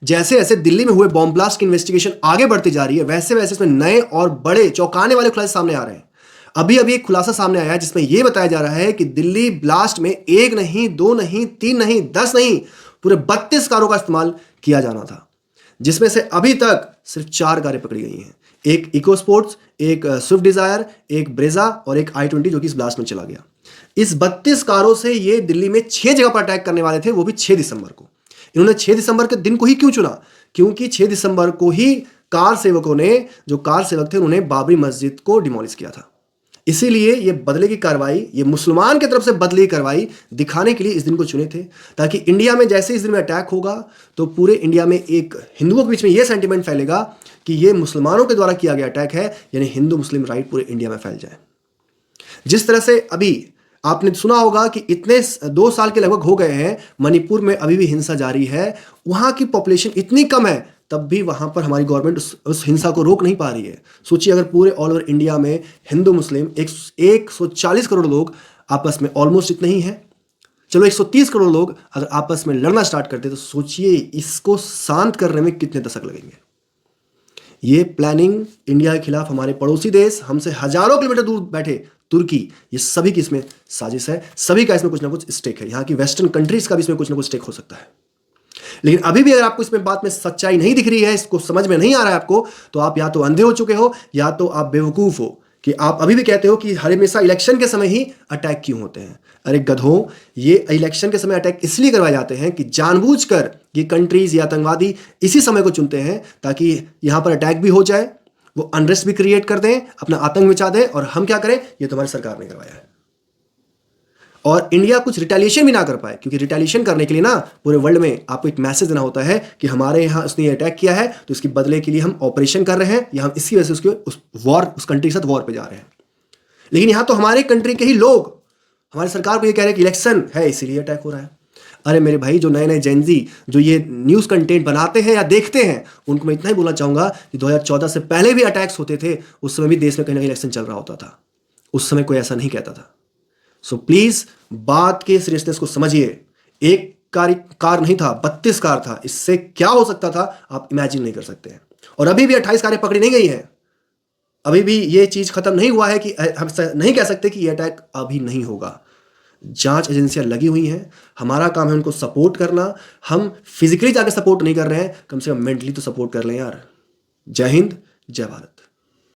जैसे जैसे दिल्ली में हुए बॉम्ब ब्लास्ट की इन्वेस्टिगेशन आगे बढ़ती जा रही है, वैसे वैसे इसमें नए और बड़े चौंकाने वाले खुलासे सामने आ रहे हैं। अभी अभी एक खुलासा सामने आया है जिसमें यह बताया जा रहा है कि दिल्ली ब्लास्ट में 1 नहीं, 2 नहीं, 3 नहीं, 10 नहीं, पूरे 32 कारों का इस्तेमाल किया जाना था, जिसमें से अभी तक सिर्फ 4 कारें पकड़ी गई हैं। एक इको स्पोर्ट्स, एक स्विफ्ट डिजायर, एक ब्रेजा और एक i20 जो कि इस ब्लास्ट में चला गया। इस 32 कारों से ये दिल्ली में 6 जगह पर अटैक करने वाले थे, वो भी 6 दिसंबर को। इन्होंने 6 दिसंबर के दिन को ही क्यों चुना? क्योंकि 6 दिसंबर को ही कार सेवकों ने, जो कार सेवक थे, उन्होंने बाबरी मस्जिद को डिमोलिश किया था। इसीलिए ये बदले की कार्रवाई, ये मुसलमान की तरफ से बदले की कार्रवाई दिखाने के लिए इस दिन को चुने थे, ताकि इंडिया में जैसे इस दिन में अटैक होगा तो पूरे इंडिया में एक हिंदुओं के बीच में ये सेंटिमेंट फैलेगा कि ये मुसलमानों के द्वारा किया गया अटैक है, यानी हिंदू मुस्लिम राइट पूरे इंडिया में फैल जाए। जिस तरह से अभी आपने सुना होगा कि इतने 2 साल के लगभग हो गए हैं, मणिपुर में अभी भी हिंसा जारी है, वहां की पॉपुलेशन इतनी कम है, तब भी वहां पर हमारी गवर्नमेंट उस हिंसा को रोक नहीं पा रही है। सोचिए, अगर पूरे ऑल ओवर इंडिया में हिंदू मुस्लिम 140 करोड़ लोग आपस में, ऑलमोस्ट इतने ही हैं, चलो 130 करोड़ लोग अगर आपस में लड़ना स्टार्ट करते तो सोचिए इसको शांत करने में कितने दशक लगेंगे। ये प्लानिंग इंडिया के खिलाफ हमारे पड़ोसी देश, हमसे हजारों किलोमीटर दूर बैठे तुर्की, ये सभी की इसमें साजिश है। सभी का इसमें कुछ ना कुछ स्टेक है। यहाँ की वेस्टर्न कंट्रीज का भी इसमें कुछ ना कुछ स्टेक हो सकता है। लेकिन अभी भी अगर आपको इसमें बात में सच्चाई नहीं दिख रही है, इसको समझ में नहीं आ रहा है आपको, तो आप या तो अंधे हो चुके हो या तो आप बेवकूफ हो कि आप अभी भी कहते हो कि हर हमेशा इलेक्शन के समय ही अटैक क्यों होते हैं। अरे गधों, ये इलेक्शन के समय अटैक इसलिए करवाए जाते हैं कि जानबूझकर ये कंट्रीज या आतंकवादी इसी समय को चुनते हैं ताकि यहां पर अटैक भी हो जाए, वो अनरेस्ट भी क्रिएट कर दें, अपना आतंक मचा दें, और हम क्या करें, ये तुम्हारी सरकार ने करवाया है। और इंडिया कुछ रिटेलिएशन भी ना कर पाए, क्योंकि रिटेलिएशन करने के लिए ना पूरे वर्ल्ड में आपको एक मैसेज देना होता है कि हमारे यहाँ उसने अटैक किया है, तो इसके बदले के लिए हम ऑपरेशन कर रहे हैं, या हम इसी वजह से उसके उस कंट्री के साथ वॉर पे जा रहे हैं। लेकिन यहाँ तो हमारे कंट्री के ही लोग हमारी सरकार को ये कह रहे हैं कि इलेक्शन है इसीलिए अटैक हो रहा है। अरे मेरे भाई, जो नए नए जेनजी जो ये न्यूज़ कंटेंट बनाते हैं या देखते हैं, उनको मैं इतना ही बोलना चाहूँगा कि 2014 से पहले भी अटैक्स होते थे, उस समय भी देश में कहीं ना कहीं इलेक्शन चल रहा होता था, उस समय कोई ऐसा नहीं कहता था। सो प्लीज़ बात के सीरियसनेस को समझिए। एक कार नहीं था, 32 कार था। इससे क्या हो सकता था आप इमेजिन नहीं कर सकते हैं। और अभी भी 28 कारें पकड़ी नहीं गई हैं। अभी भी ये चीज़ खत्म नहीं हुआ है कि हम नहीं कह सकते कि ये अटैक अभी नहीं होगा। जांच एजेंसियां लगी हुई हैं, हमारा काम है उनको सपोर्ट करना। हम फिजिकली जाकर सपोर्ट नहीं कर रहे हैं, कम से कम मेंटली तो सपोर्ट कर लें यार। जय हिंद, जय भारत।